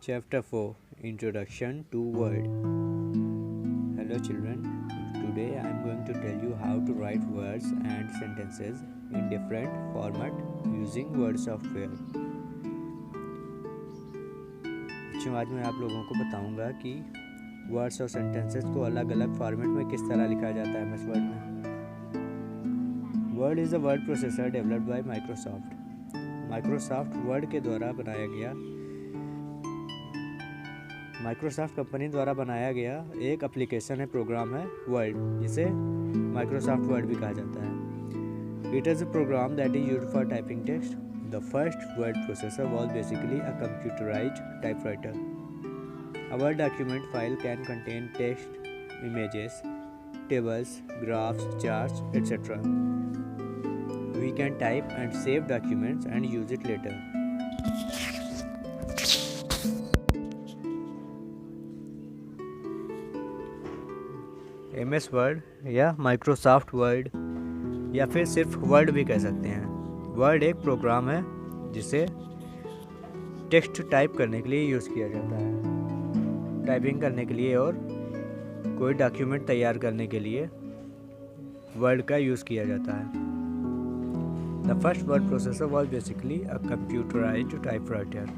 Chapter 4 Introduction to Word. Hello children, today I am going to tell you how to write words and sentences in different format using Word software. बच्चों, आज मैं आप लोगों को बताऊंगा कि words और सेंटेंसेस को अलग अलग फॉर्मेट में किस तरह लिखा जाता है MS वर्ड में. Word is a word processor developed by Microsoft word के द्वारा बनाया गया माइक्रोसॉफ्ट कंपनी द्वारा बनाया गया एक एप्लीकेशन है, प्रोग्राम है वर्ड, जिसे माइक्रोसॉफ्ट वर्ड भी कहा जाता है. It is a program that is used for typing text. The first word processor was basically a computerised typewriter. A word document file can contain text, images, tables, graphs, charts, etc. We can type and save documents and use it later. MS word या Microsoft word या फिर सिर्फ word भी कह सकते हैं. Word एक programme है जिसे टेक्स्ट टाइप करने के लिए यूज़ किया जाता है, टाइपिंग करने के लिए और कोई डॉक्यूमेंट तैयार करने के लिए वर्ड का यूज़ किया जाता है. The first word processor was basically a computerised typewriter.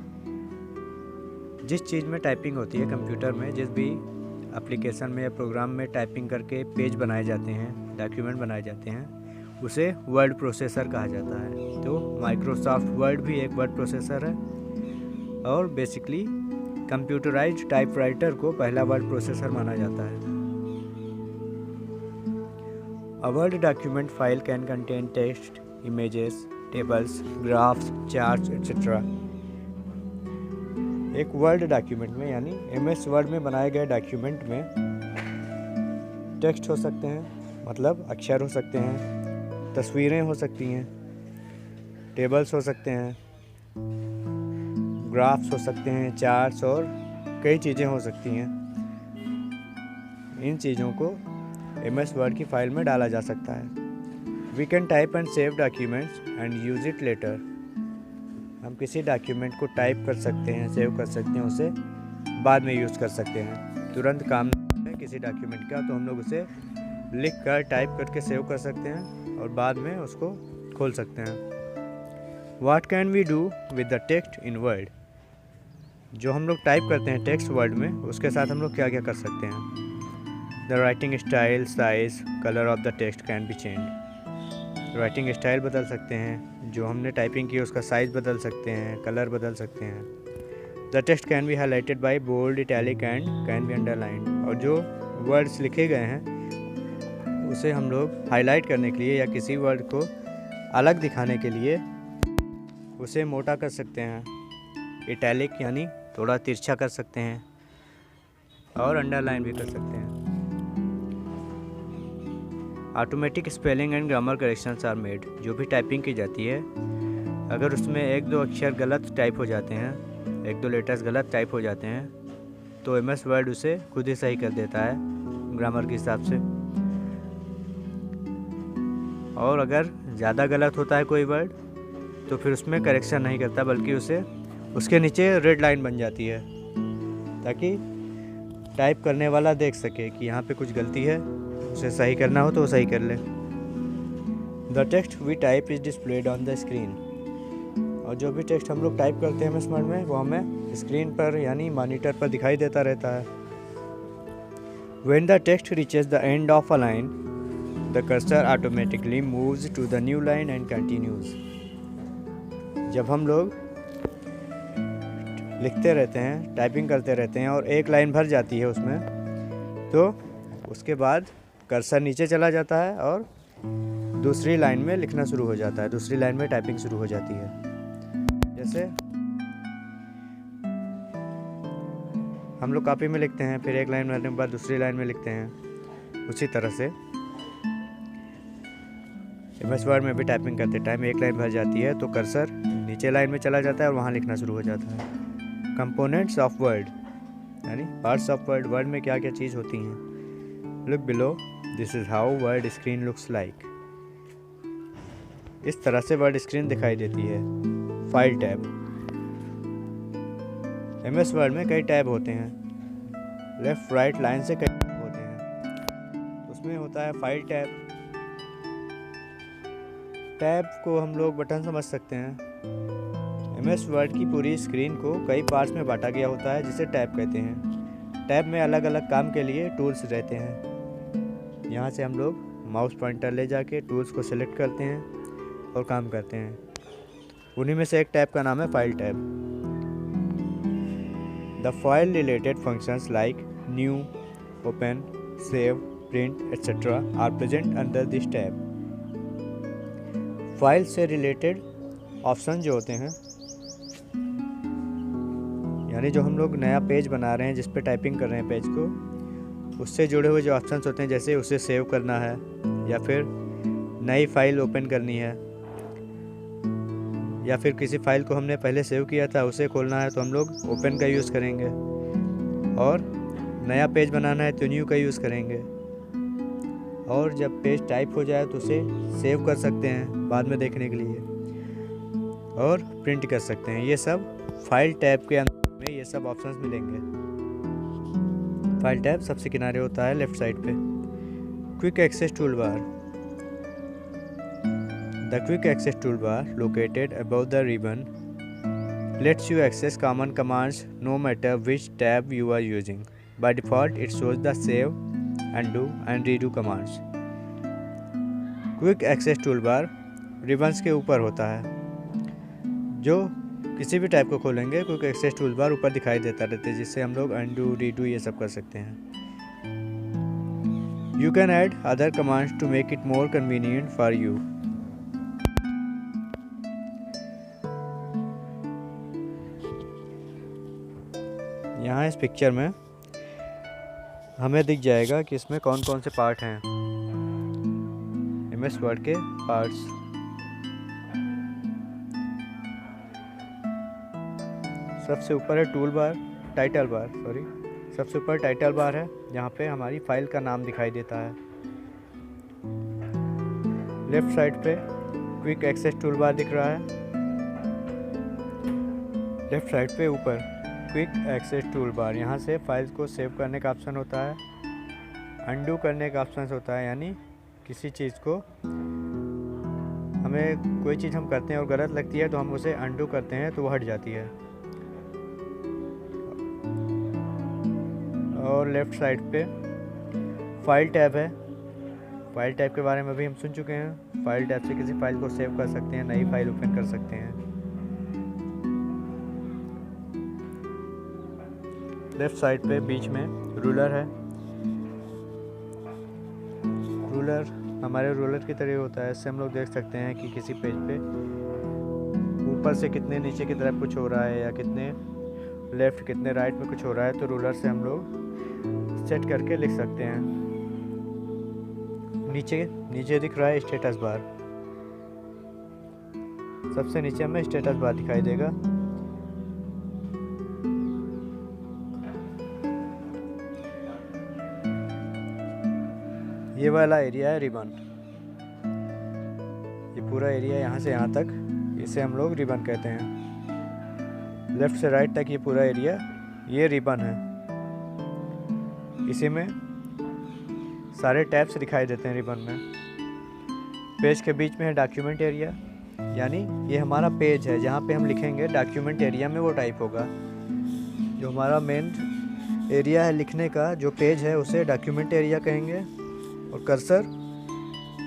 जिस चीज़ में टाइपिंग होती है कंप्यूटर में, जिस भी एप्लीकेशन में या प्रोग्राम में टाइपिंग करके पेज बनाए जाते हैं, डॉक्यूमेंट बनाए जाते हैं, उसे वर्ड प्रोसेसर कहा जाता है. तो माइक्रोसॉफ्ट वर्ड भी एक वर्ड प्रोसेसर है और बेसिकली कंप्यूटराइज्ड टाइपराइटर को पहला वर्ड प्रोसेसर माना जाता है. अ word document file can contain text, images, tables, graphs, charts etc. एक वर्ड डॉक्यूमेंट में यानी MS वर्ड में बनाए गए डॉक्यूमेंट में टेक्स्ट हो सकते हैं, मतलब अक्षर हो सकते हैं, तस्वीरें हो सकती हैं, टेबल्स हो सकते हैं, ग्राफ्स हो सकते हैं, चार्ट्स और कई चीज़ें हो सकती हैं. इन चीज़ों को MS वर्ड की फाइल में डाला जा सकता है. We can type and save documents and use it later. हम किसी डॉक्यूमेंट को टाइप कर सकते हैं, सेव कर सकते हैं, उसे बाद में यूज़ कर सकते हैं. तुरंत काम है किसी डॉक्यूमेंट का तो हम लोग उसे लिख कर टाइप करके सेव कर सकते हैं और बाद में उसको खोल सकते हैं. What can we do with the text in Word. जो हम लोग टाइप करते हैं टेक्स्ट वर्ड में, उसके साथ हम लोग क्या क्या कर सकते हैं. The writing style, size, colour of the text can B change. Writing style बदल सकते हैं, जो हमने टाइपिंग की उसका साइज़ बदल सकते हैं, कलर बदल सकते हैं. The text can be highlighted by bold, italic and can be underlined. और जो वर्ड्स लिखे गए हैं उसे हम लोग हाईलाइट करने के लिए या किसी वर्ड को अलग दिखाने के लिए उसे मोटा कर सकते हैं, इटैलिक यानी थोड़ा तिरछा कर सकते हैं, और अंडरलाइन भी कर सकते हैं. Automatic spelling and grammar corrections are made. जो भी टाइपिंग की जाती है, अगर उसमें एक दो अक्षर गलत टाइप हो जाते हैं, एक दो लेटर्स गलत टाइप हो जाते हैं, तो MS वर्ड उसे खुद ही सही कर देता है ग्रामर के हिसाब से. और अगर ज़्यादा गलत होता है कोई वर्ड तो फिर उसमें करेक्शन नहीं करता, बल्कि उसे उसके नीचे रेड लाइन बन जाती है ताकि टाइप करने वाला देख सके कि यहाँ पे कुछ गलती है, उसे सही करना हो तो वो सही कर ले. The text we type is displayed on the screen. और जो भी टेक्स्ट हम लोग टाइप करते हैं MS वर्ड में, वो हमें स्क्रीन पर यानी मॉनिटर पर दिखाई देता रहता है. When the text reaches the end of a line, the cursor automatically moves to the new line and continues. जब हम लोग लिखते रहते हैं, टाइपिंग करते रहते हैं और एक लाइन भर जाती है उसमें, तो उसके बाद कर्सर नीचे चला जाता है और दूसरी लाइन में लिखना शुरू हो जाता है, दूसरी लाइन में टाइपिंग शुरू हो जाती है. जैसे हम लोग कॉपी में लिखते हैं, फिर एक लाइन भरने के बाद दूसरी लाइन में लिखते हैं, उसी तरह से MS वर्ड में भी टाइपिंग करते टाइम एक लाइन भर जाती है तो कर्सर नीचे लाइन में चला जाता है और वहाँ लिखना शुरू हो जाता है. कंपोनेंट्स ऑफ वर्ड यानी पार्ट्स ऑफ वर्ड. वर्ड में क्या क्या चीज़ होती हैं. Look below, this is how word screen looks like. इस तरह से वर्ड स्क्रीन दिखाई देती है. File tab. MS वर्ड में कई टैब होते हैं, लेफ़्ट राइट लाइन से कई टैब होते हैं। उसमें होता है फाइल टैब। टैब को हम लोग बटन समझ सकते हैं। MS वर्ड की पूरी स्क्रीन को कई पार्ट्स में बांटा गया होता है, जिसे टैब कहते हैं। टैब में अलग अलग काम के लिए टूल्स रहते हैं। यहाँ से हम लोग माउस पॉइंटर ले जाके टूल्स को सिलेक्ट करते हैं और काम करते हैं। उन्हीं में से एक टैब का नाम है file tab. The file related functions like new, open, save, print etcetera are present under this tab. File से रिलेटेड ऑप्शन जो होते हैं, यानी जो हम लोग नया पेज बना रहे हैं जिस पे टाइपिंग कर रहे हैं पेज को, उससे जुड़े हुए जो ऑप्शंस होते हैं, जैसे उसे सेव करना है या फिर नई फाइल ओपन करनी है, या फिर किसी फाइल को हमने पहले सेव किया था उसे खोलना है तो हम लोग ओपन का यूज़ करेंगे, और नया पेज बनाना है तो न्यू का यूज़ करेंगे, और जब पेज टाइप हो जाए तो उसे सेव कर सकते हैं बाद में देखने के लिए, और प्रिंट कर सकते हैं। ये सब फाइल टैब के अंदर में ये सब ऑप्शंस मिलेंगे। फाइल टैब सबसे किनारे होता है लेफ्ट साइड पे। Quick access tool bar. The quick access toolbar located above the ribbon lets you access common commands no matter which tab you are using. By default, it shows the save, undo and redo commands. Quick access toolbar ribbons के ऊपर होता है। जो किसी भी type को खोलेंगे quick access toolbar ऊपर दिखाई देता रहता है, जिससे हम लोग undo, redo ये सब कर सकते हैं। You can add other commands to make it more convenient for you. यहाँ इस पिक्चर में हमें दिख जाएगा कि इसमें कौन कौन से पार्ट हैं, MS वर्ड के पार्ट्स। सबसे ऊपर है टूल बार, टाइटल बार, सबसे ऊपर टाइटल बार है, जहाँ पे हमारी फाइल का नाम दिखाई देता है। लेफ्ट साइड पे क्विक एक्सेस टूल बार दिख रहा है। लेफ्ट साइड पे ऊपर क्विक एक्सेस टूल बार, यहाँ से फाइल्स को सेव करने का ऑप्शन होता है, अंडू करने का ऑप्शन होता है, यानी किसी चीज़ को हमें कोई चीज़ हम करते हैं और गलत लगती है तो हम उसे अंडू करते हैं तो वो हट जाती है। और लेफ़्ट साइड पे फाइल टैब है। फाइल टैब के बारे में भी हम सुन चुके हैं। फाइल टैब से किसी फाइल को सेव कर सकते हैं, नई फाइल ओपन कर सकते हैं। लेफ्ट साइड पे बीच में रूलर है। रूलर हमारे रूलर की तरह होता है। इससे हम लोग देख सकते हैं कि किसी पेज पे ऊपर से कितने नीचे की तरफ कुछ हो रहा है या कितने लेफ़्ट कितने राइट में कुछ हो रहा है, तो रूलर से हम लोग सेट करके लिख सकते हैं। नीचे दिख रहा है स्टेटस बार। सबसे नीचे हमें स्टेटस बार दिखाई देगा। ये वाला एरिया है रिबन। ये पूरा एरिया यहाँ से यहाँ तक, इसे हम लोग रिबन कहते हैं। लेफ़्ट से राइट तक ये पूरा एरिया ये रिबन है। इसी में सारे टैब्स दिखाई देते हैं रिबन में। पेज के बीच में है डॉक्यूमेंट एरिया, यानी ये हमारा पेज है जहाँ पे हम लिखेंगे। डॉक्यूमेंट एरिया में वो टाइप होगा। जो हमारा मेन एरिया है लिखने का, जो पेज है, उसे डॉक्यूमेंट एरिया कहेंगे। और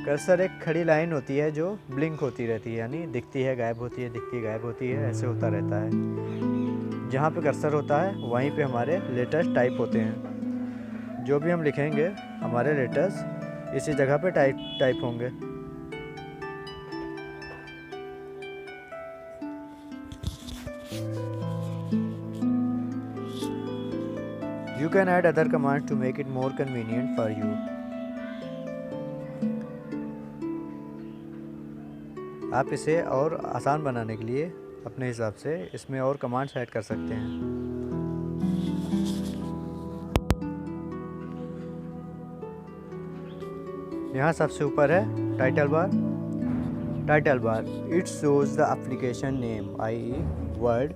कर्सर एक खड़ी लाइन होती है जो ब्लिंक होती रहती है, यानी दिखती है गायब होती है, दिखती है गायब होती है, ऐसे होता रहता है। जहाँ पे कर्सर होता है वहीं पे हमारे लेटर्स टाइप होते हैं। जो भी हम लिखेंगे हमारे लेटर्स इसी जगह पे टाइप होंगे। You can add other commands to make it more convenient for you. आप इसे और आसान बनाने के लिए अपने हिसाब से इसमें और कमांड्स ऐड कर सकते हैं। यहाँ सबसे ऊपर है title bar. It shows the application name, i.e. Word,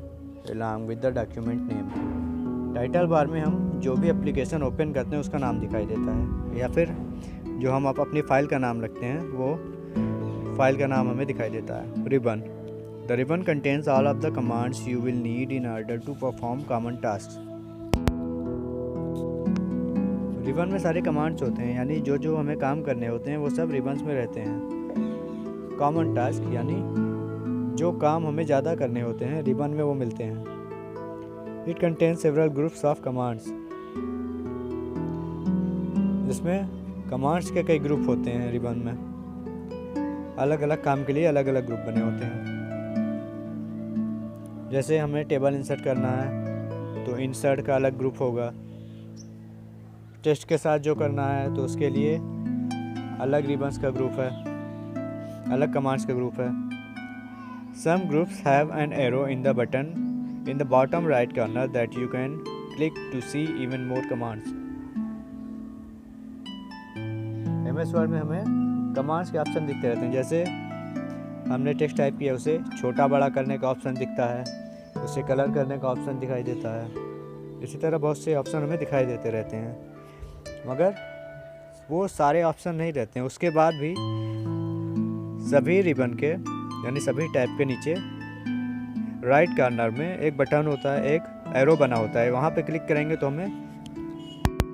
along with the document name. Title bar में हम जो भी एप्लीकेशन ओपन करते हैं उसका नाम दिखाई देता है, या फिर जो हम अपनी फ़ाइल का नाम रखते हैं वो फाइल का नाम हमें दिखाई देता है। Ribbon, the ribbon contains all of the commands you will need in order to perform common task. Ribbon में सारे कमांड्स होते हैं, यानी जो जो हमें काम करने होते हैं वो सब रिबन्स में रहते हैं। कॉमन टास्क यानी जो काम हमें ज़्यादा करने होते हैं रिबन में वो मिलते हैं। It contains several groups of commands, जिसमें कमांड्स के कई ग्रुप होते हैं। रिबन में अलग अलग काम के लिए अलग अलग ग्रुप बने होते हैं। जैसे हमें टेबल इंसर्ट करना है तो इंसर्ट का अलग ग्रुप होगा। टेस्ट के साथ जो करना है तो उसके लिए अलग रिबन्स का ग्रुप है, अलग कमांड्स का ग्रुप है। Some groups have an arrow in the button in the bottom right corner that you can click to see even more commands. MS word में हमें कमांड्स के ऑप्शन दिखते रहते हैं। जैसे हमने टेक्स्ट टाइप किया उसे छोटा बड़ा करने का ऑप्शन दिखता है, उसे कलर करने का ऑप्शन दिखाई देता है। इसी तरह बहुत से ऑप्शन हमें दिखाई देते रहते हैं, मगर वो सारे ऑप्शन नहीं रहते हैं। उसके बाद भी सभी रिबन के यानी सभी टैब के नीचे राइट कॉर्नर में एक बटन होता है, एक एरो बना होता है। वहाँ पे क्लिक करेंगे तो हमें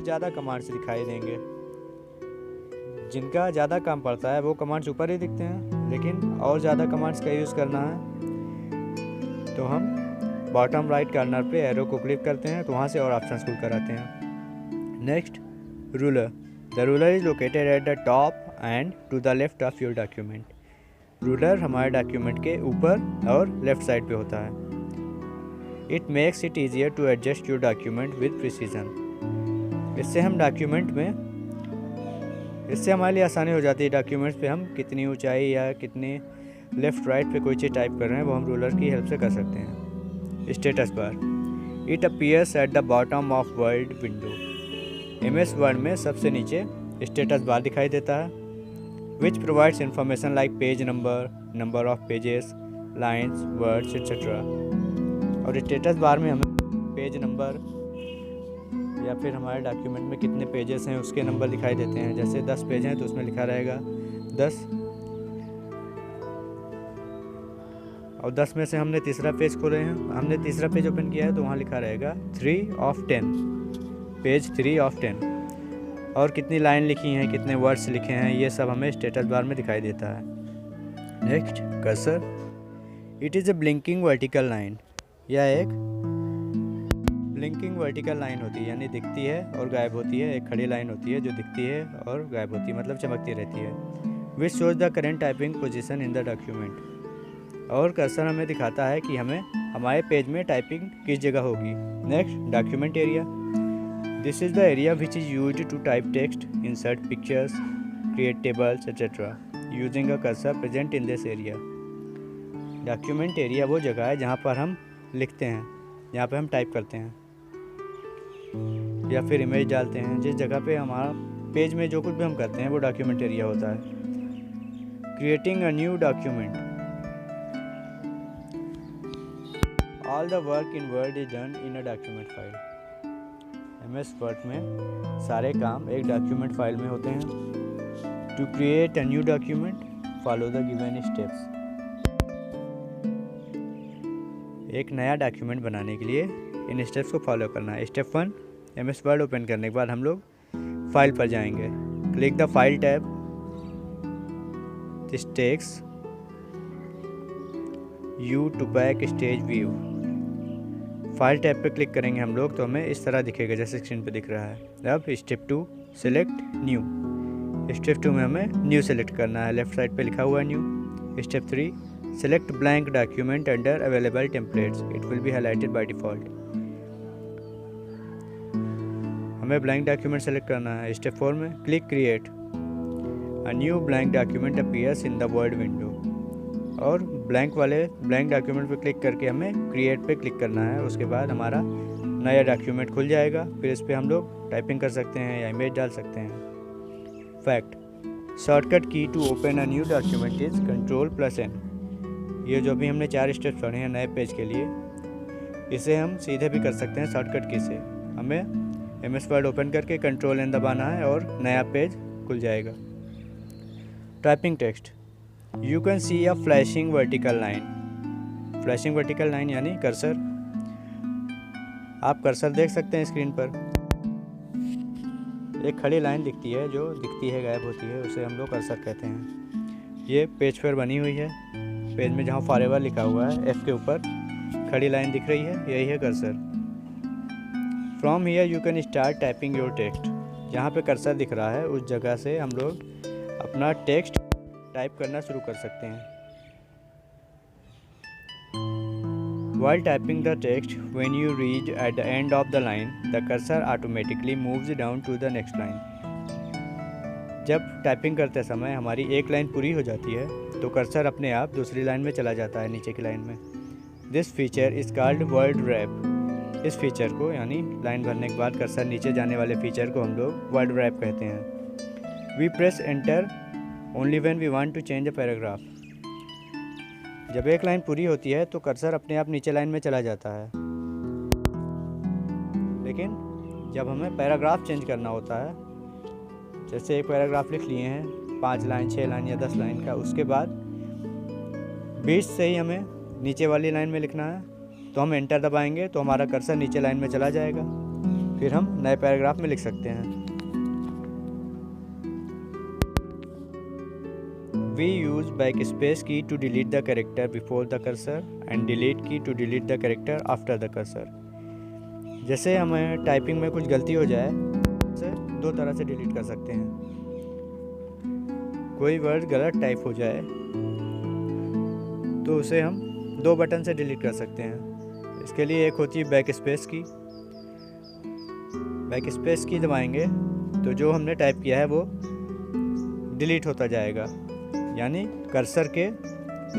ज़्यादा कमांड्स दिखाई देंगे। जिनका ज़्यादा काम पड़ता है वो कमांड्स ऊपर ही दिखते हैं, लेकिन और ज़्यादा कमांड्स का यूज़ करना है तो हम बॉटम राइट कॉर्नर पे एरो को क्लिक करते हैं तो वहाँ से और ऑप्शंस खुल कर आते हैं। Next, ruler, the ruler is located at the top and to the left of your document. Ruler हमारे डॉक्यूमेंट के ऊपर और लेफ्ट साइड पे होता है। It makes it easier to adjust your document with precision. इससे हमारे लिए आसानी हो जाती है। डॉक्यूमेंट्स पे हम कितनी ऊंचाई या कितने लेफ़्ट राइट पे कोई चीज़ टाइप कर रहे हैं वो हम रूलर की हेल्प से कर सकते हैं। Status bar, it appears at the bottom of word window. MS word में सबसे नीचे स्टेटस बार दिखाई देता है, which provides information like page number, number of pages, lines, words etcetera. और स्टेटस बार में हमें पेज नंबर या फिर हमारे डॉक्यूमेंट में कितने पेजेस हैं उसके नंबर दिखाई देते हैं। जैसे 10 पेज हैं तो उसमें लिखा रहेगा 10, और 10 में से हमने तीसरा पेज खोले हैं, हमने तीसरा पेज ओपन किया है तो वहाँ लिखा रहेगा 3 of 10, पेज 3 of 10। और कितनी लाइन लिखी हैं, कितने वर्ड्स लिखे हैं, ये सब हमें स्टेटस बार में दिखाई देता है। Next, cursor, it is a blinking vertical line. यह एक ब्लिंकिंग वर्टिकल लाइन होती है, यानी दिखती है और गायब होती है। एक खड़ी लाइन होती है जो दिखती है और गायब होती है, मतलब चमकती रहती है। Which shows the current typing position in the document. और कर्सर हमें दिखाता है कि हमें हमारे पेज में टाइपिंग किस जगह होगी। Next, document area, this is the area which is used to type text, insert pictures, create tables etcetera using a cursor present in this area. Document area वो जगह है जहाँ पर हम लिखते हैं, जहाँ पर हम टाइप करते हैं या फिर इमेज डालते हैं। जिस जगह पे हमारा पेज में जो कुछ भी हम करते हैं वो डॉक्यूमेंट एरिया होता है। Creating a new document, all the work in word is done in a document file. MS word में सारे काम एक डॉक्यूमेंट फाइल में होते हैं। To create a new document, follow the given steps. एक नया डॉक्यूमेंट बनाने के लिए इन स्टेप्स को फॉलो करना है। स्टेप 1, MS वर्ड ओपन करने के बाद हम लोग फाइल पर जाएंगे। Click the file tab, this takes you to backstage view. File tab पे क्लिक करेंगे हम लोग तो हमें इस तरह दिखेगा जैसे स्क्रीन पे दिख रहा है। अब स्टेप 2, सिलेक्ट न्यू। स्टेप 2 में हमें न्यू सेलेक्ट करना है, लेफ्ट साइड पे लिखा हुआ है new. Step 3, select blank document under available templates, it will be highlighted by default। हमें blank document select करना है। स्टेप 4 में click create, a new blank document appears in the word window। और blank document पे click करके हमें create पे click करना है। उसके बाद हमारा नया डॉक्यूमेंट खुल जाएगा। फिर इस पर हम लोग टाइपिंग कर सकते हैं या इमेज डाल सकते हैं। Fact, shortcut key to open a new document is Ctrl+N। ये जो भी हमने 4 स्टेप्स पढ़े हैं नए पेज के लिए, इसे हम सीधे भी कर सकते हैं शॉर्टकट की से। हमें MS वर्ड ओपन करके कंट्रोल एन दबाना है और नया पेज खुल जाएगा। Typing text, you can see a flashing vertical line. Flashing vertical line यानी कर्सर। आप कर्सर देख सकते हैं स्क्रीन पर। एक खड़ी लाइन दिखती है, जो दिखती है गायब होती है, उसे हम लोग कर्सर कहते हैं। ये पेज पर बनी हुई है। पेज में जहाँ फॉरएवर लिखा हुआ है F के ऊपर खड़ी लाइन दिख रही है, यही है cursor. From here you can start typing your text. जहाँ पे कर्सर दिख रहा है उस जगह से हम लोग अपना टेक्स्ट टाइप करना शुरू कर सकते हैं। While typing the text, when you reach at the end of the line, the cursor automatically moves down to the next line. जब टाइपिंग करते समय हमारी एक लाइन पूरी हो जाती है तो कर्सर अपने आप दूसरी लाइन में चला जाता है, नीचे की लाइन में। This feature is called word rap. इस फीचर को यानी लाइन भरने के बाद कर्सर नीचे जाने वाले फीचर को हम लोग वर्ड रैप कहते हैं। We press enter only when we want to change a paragraph. जब एक लाइन पूरी होती है तो कर्सर अपने आप नीचे लाइन में चला जाता है, लेकिन जब हमें पैराग्राफ चेंज करना होता है, जैसे एक पैराग्राफ लिख लिए हैं 5 लाइन 6 लाइन या 10 लाइन का, उसके बाद बीच से ही हमें नीचे वाली लाइन में लिखना है, तो हम एंटर दबाएंगे तो हमारा कर्सर नीचे लाइन में चला जाएगा। फिर हम नए पैराग्राफ में लिख सकते हैं। We use backspace key to delete the character before the cursor and delete key to delete the character after the cursor. जैसे हमें टाइपिंग में कुछ गलती हो जाए, उसे 2 तरह से डिलीट कर सकते हैं। कोई वर्ड गलत टाइप हो जाए तो उसे हम 2 बटन से डिलीट कर सकते हैं। इसके लिए एक होती है बैकस्पेस की। बैकस्पेस की दबाएंगे तो जो हमने टाइप किया है वो डिलीट होता जाएगा, यानी कर्सर के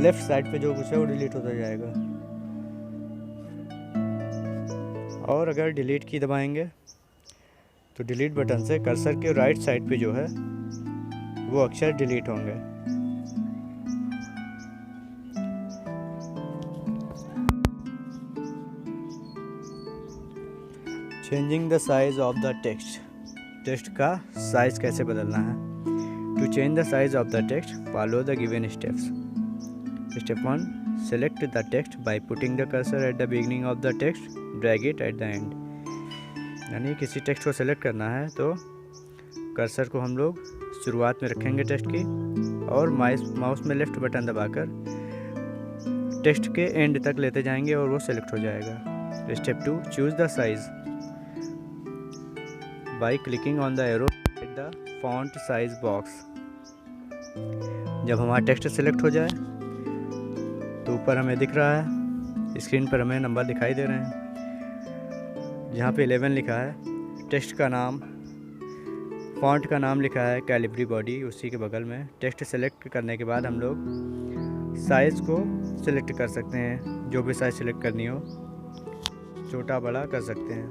लेफ़्ट साइड पे जो कुछ है वो डिलीट होता जाएगा। और अगर डिलीट की दबाएंगे तो डिलीट बटन से कर्सर के राइट साइड पे जो है वो अक्षर डिलीट होंगे। Changing the size of the text. Text का साइज कैसे बदलना है? To change the size of the text, follow the given steps. Step 1. Select the text by putting the cursor at the beginning of the text, drag it at the end. यानी किसी text को select करना है तो cursor को हम लोग शुरुआत में रखेंगे टेक्स्ट की, और माउस में लेफ्ट बटन दबाकर टेक्स्ट के एंड तक लेते जाएंगे और वो सेलेक्ट हो जाएगा। Step 2. Choose the size by clicking on the arrow at the font size box. जब हमारा टेक्स्ट सेलेक्ट हो जाए तो ऊपर हमें दिख रहा है, स्क्रीन पर हमें नंबर दिखाई दे रहे हैं। जहाँ पे 11 लिखा है, टेक्स्ट का नाम, फॉन्ट का नाम लिखा है कैलिब्री बॉडी, उसी के बगल में टेक्स्ट सेलेक्ट करने के बाद हम लोग साइज़ को सिलेक्ट कर सकते हैं। जो भी साइज़ सिलेक्ट करनी हो, छोटा बड़ा कर सकते हैं।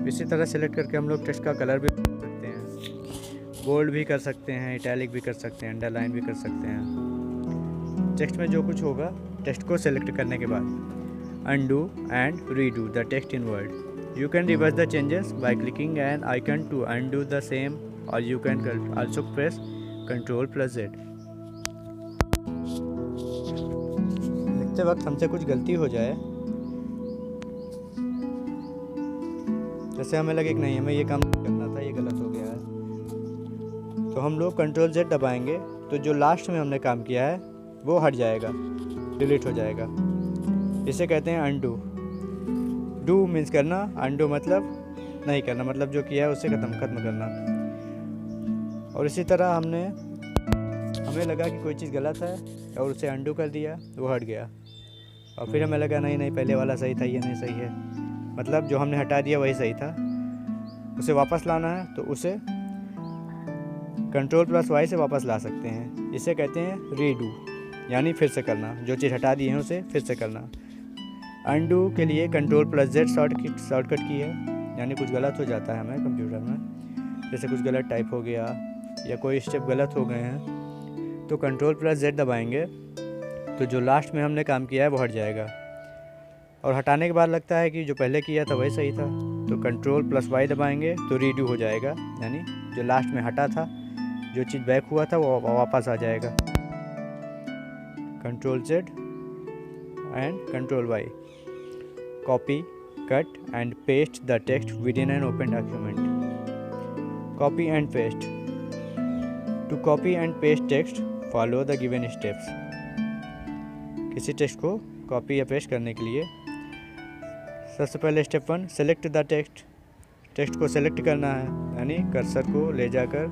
इसी तरह सेलेक्ट करके हम लोग टेक्स्ट का कलर भी कर सकते हैं, बोल्ड भी कर सकते हैं, इटैलिक भी कर सकते हैं, अंडरलाइन भी कर सकते हैं। टेक्स्ट में जो कुछ होगा टेक्स्ट को सेलेक्ट करने के बाद undo and redo the text in Word. You can reverse the changes by clicking an icon to undo the same, or you can also press Ctrl+Z. लिखते वक्त हमसे कुछ गलती हो जाए, जैसे हमें लगे कि नहीं हमें ये काम करना था, ये गलत हो गया है, तो हम लोग Ctrl+Z दबाएंगे तो जो लास्ट में हमने काम किया है वो हट जाएगा, डिलीट हो जाएगा। इसे कहते हैं अनडू। डू मीन्स करना, अनडू मतलब नहीं करना, मतलब जो किया है उसे ख़त्म करना। और इसी तरह हमें लगा कि कोई चीज़ गलत है और उसे अनडू कर दिया, वो हट गया, और फिर हमें लगा नहीं पहले वाला सही था, ये नहीं सही है, मतलब जो हमने हटा दिया वही सही था। उसे वापस लाना है तो उसे Ctrl+Y से वापस ला सकते हैं। इसे कहते हैं रीडू, यानी फिर से करना, जो चीज़ हटा दी है उसे फिर से करना। अनडू के लिए Ctrl+Z शॉर्टकट की है, यानी कुछ गलत हो जाता है हमें कंप्यूटर में, जैसे कुछ गलत टाइप हो गया या कोई स्टेप गलत हो गए हैं, तो Ctrl+Z दबाएंगे तो जो लास्ट में हमने काम किया है वो हट जाएगा। और हटाने के बाद लगता है कि जो पहले किया था वही सही था, तो Ctrl+Y दबाएंगे तो रीडू हो जाएगा, यानी जो लास्ट में हटा था, जो चीज़ बैक हुआ था वो वापस आ जाएगा। Ctrl+Z and Ctrl+Y, copy, cut and paste the text within an open document. Copy and paste. To copy and paste text, follow the given steps. किसी टेक्स्ट को कॉपी या पेस्ट करने के लिए सबसे पहले step 1, select the text. Text को select करना है, यानी कर्सर को ले जाकर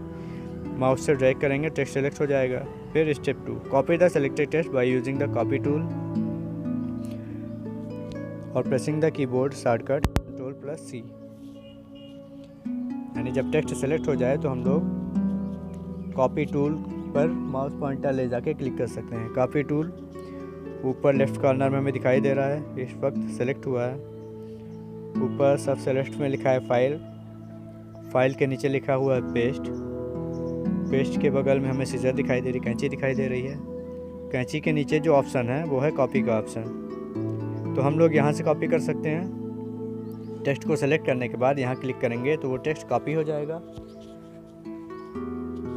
माउस से ड्रैग करेंगे, टेक्स्ट सेलेक्ट हो जाएगा। फिर step 2, copy the selected text by using the copy tool और pressing the keyboard shortcut Ctrl+C। यानी जब टेक्स्ट सेलेक्ट हो जाए तो हम लोग कॉपी टूल पर माउस पॉइंटर ले जाके क्लिक कर सकते हैं। कॉपी टूल ऊपर लेफ्ट कॉर्नर में हमें दिखाई दे रहा है, इस वक्त सेलेक्ट हुआ है। ऊपर सबसे लेफ्ट में लिखा है फाइल, फाइल के नीचे लिखा हुआ है पेस्ट, पेस्ट के बगल में हमें सीजर दिखाई दे रही, कैंची दिखाई दे रही है। कैंची के नीचे जो ऑप्शन है वो है कॉपी का ऑप्शन, तो हम लोग यहाँ से कॉपी कर सकते हैं। टेक्स्ट को सेलेक्ट करने के बाद यहाँ क्लिक करेंगे तो वो टेक्स्ट कॉपी हो जाएगा,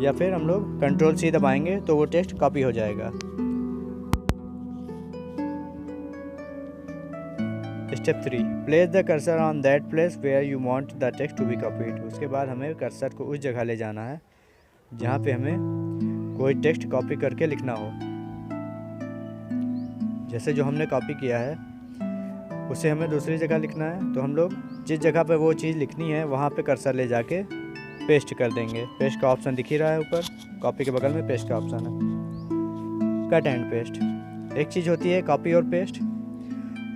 या फिर हम लोग Ctrl+C दबाएंगे तो वो टेक्स्ट कॉपी हो जाएगा। Step 3, place the cursor on that place where you want the text to be copied. उसके बाद हमें कर्सर को उस जगह ले जाना है जहाँ पे हमें कोई टेक्स्ट कॉपी करके लिखना हो। जैसे जो हमने कॉपी किया है उसे हमें दूसरी जगह लिखना है, तो हम लोग जिस जगह पे वो चीज़ लिखनी है वहाँ पे कर्सर ले जाके पेस्ट कर देंगे। पेस्ट का ऑप्शन दिख ही रहा है ऊपर, कॉपी के बगल में पेस्ट का ऑप्शन है। कट एंड पेस्ट, एक चीज़ होती है कॉपी और पेस्ट,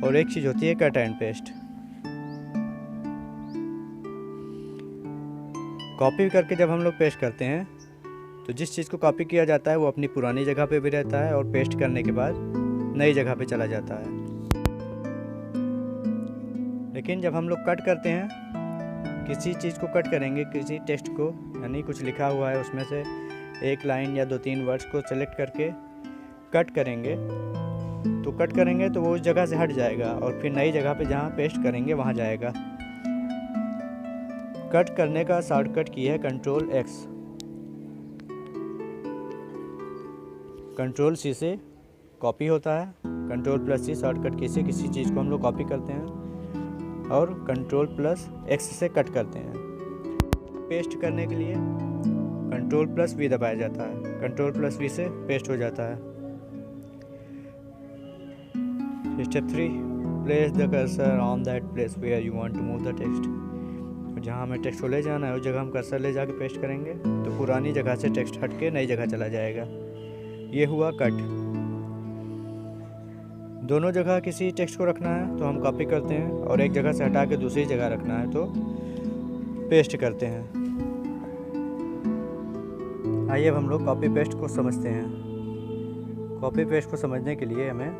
और एक चीज़ होती है कट एंड पेस्ट। कॉपी करके जब हम लोग पेस्ट करते हैं तो जिस चीज़ को कॉपी किया जाता है वो अपनी पुरानी जगह पे भी रहता है, और पेस्ट करने के बाद नई जगह पे चला जाता है। लेकिन जब हम लोग कट करते हैं, किसी चीज़ को कट करेंगे, किसी टेक्स्ट को, यानी कुछ लिखा हुआ है उसमें से एक लाइन या 2-3 वर्ड्स को सेलेक्ट करके कट करेंगे, तो कट करेंगे तो वो उस जगह से हट जाएगा और फिर नई जगह पे जहाँ पेस्ट करेंगे वहाँ जाएगा। कट करने का शॉर्टकट की है Ctrl+X। Ctrl+C से कॉपी होता है, Ctrl+C शॉर्टकट की से किसी चीज़ को हम लोग कॉपी करते हैं, और Ctrl+X से कट करते हैं। पेस्ट करने के लिए Ctrl+V दबाया जाता है, Ctrl+V से पेस्ट हो जाता है। Step 3, place the cursor on that place where you want to move the text. जहाँ हमें टेक्स्ट को ले जाना है उस जगह हम कर्सर ले जाके पेस्ट करेंगे तो पुरानी जगह से टेक्स्ट हट के नई जगह चला जाएगा। ये हुआ कट। दोनों जगह किसी टेक्स्ट को रखना है तो हम कॉपी करते हैं, और एक जगह से हटा के दूसरी जगह रखना है तो पेस्ट करते हैं। आइए अब हम लोग कॉपी पेस्ट को समझते हैं। कॉपी पेस्ट को समझने के लिए हमें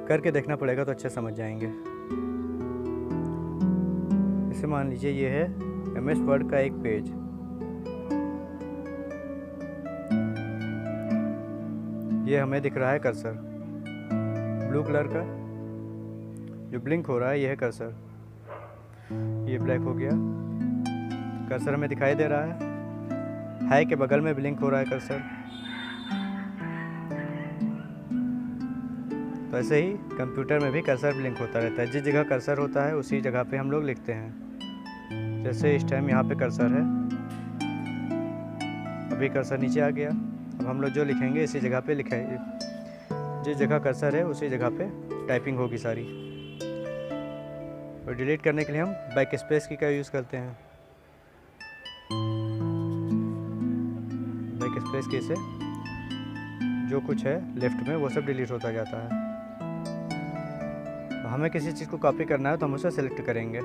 करके देखना पड़ेगा तो अच्छे समझ जाएंगे। जैसे मान लीजिए ये है MS वर्ड का एक पेज, ये हमें दिख रहा है कर्सर ब्लू कलर का, जो ब्लिंक हो रहा है ये है कर्सर। ये ब्लैक हो गया, कर्सर हमें दिखाई दे रहा है के बगल में ब्लिंक हो रहा है कर्सर। तो ऐसे ही कंप्यूटर में भी कर्सर ब्लिंक होता रहता है, जिस जगह कर्सर होता है उसी जगह पे हम लोग लिखते हैं। जैसे इस टाइम यहाँ पे कर्सर है, अभी कर्सर नीचे आ गया, अब हम लोग जो लिखेंगे इसी जगह पे लिखेंगे, जिस जगह कर्सर है उसी जगह पे टाइपिंग होगी सारी। और डिलीट करने के लिए हम बैक स्पेस की का यूज़ करते हैं। बैक स्पेस की से जो कुछ है लेफ्ट में वो सब डिलीट होता जाता है। हमें किसी चीज़ को कॉपी करना है तो हम उसे सेलेक्ट करेंगे।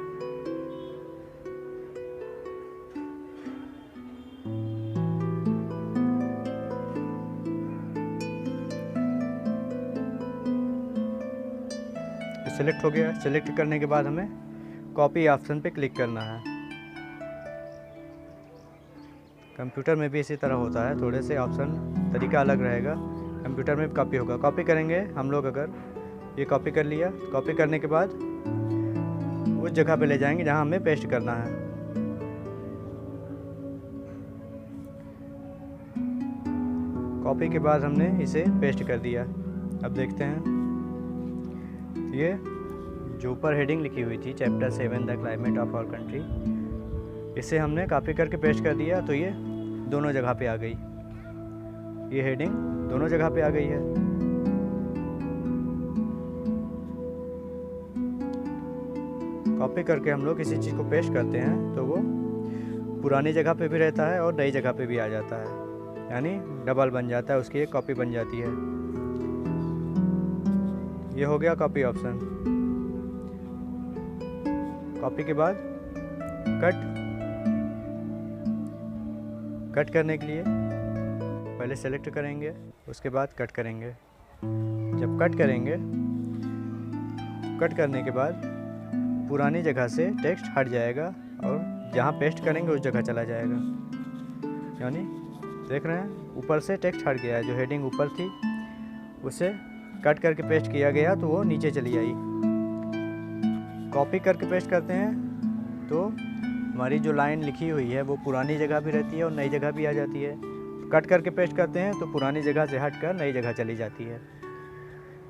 सेलेक्ट हो गया। सेलेक्ट करने के बाद हमें कॉपी ऑप्शन पे क्लिक करना है। कंप्यूटर में भी इसी तरह होता है, थोड़े से ऑप्शन तरीका अलग रहेगा। कंप्यूटर में कॉपी होगा, कॉपी करेंगे हम लोग अगर ये कॉपी कर लिया। कॉपी करने के बाद उस जगह पे ले जाएंगे जहाँ हमें पेस्ट करना है। कॉपी के बाद हमने इसे पेस्ट कर दिया। अब देखते हैं, ये जो ऊपर हेडिंग लिखी हुई थी chapter 7 the climate of our country, इसे हमने कॉपी करके पेस्ट कर दिया तो ये दोनों जगह पे आ गई। ये हेडिंग दोनों जगह पे आ गई है। कॉपी करके हम लोग किसी चीज़ को पेस्ट करते हैं तो वो पुरानी जगह पे भी रहता है और नई जगह पे भी आ जाता है, यानी डबल बन जाता है, उसकी एक कॉपी बन जाती है। ये हो गया कॉपी ऑप्शन। कॉपी के बाद कट करने के लिए पहले सेलेक्ट करेंगे, उसके बाद कट करेंगे। जब कट करेंगे, कट करने के बाद पुरानी जगह से टेक्स्ट हट जाएगा और जहाँ पेस्ट करेंगे उस जगह चला जाएगा। यानी देख रहे हैं ऊपर से टेक्स्ट हट गया है, जो हेडिंग ऊपर थी उसे कट करके पेस्ट किया गया तो वो नीचे चली आई। कॉपी करके पेस्ट करते हैं तो हमारी जो लाइन लिखी हुई है वो पुरानी जगह भी रहती है और नई जगह भी आ जाती है। कट करके पेस्ट करते हैं तो पुरानी जगह से हटकर नई जगह चली जाती है।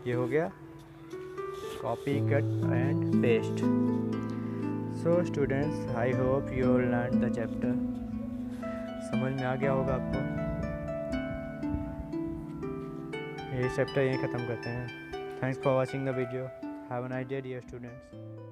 ये हो गया copy, cut and paste. So students, I hope you all learn the chapter. समझ में आ गया होगा आपको। ये चैप्टर यहीं ख़त्म करते हैं। Thanks for watching the video. Have a nice day dear students.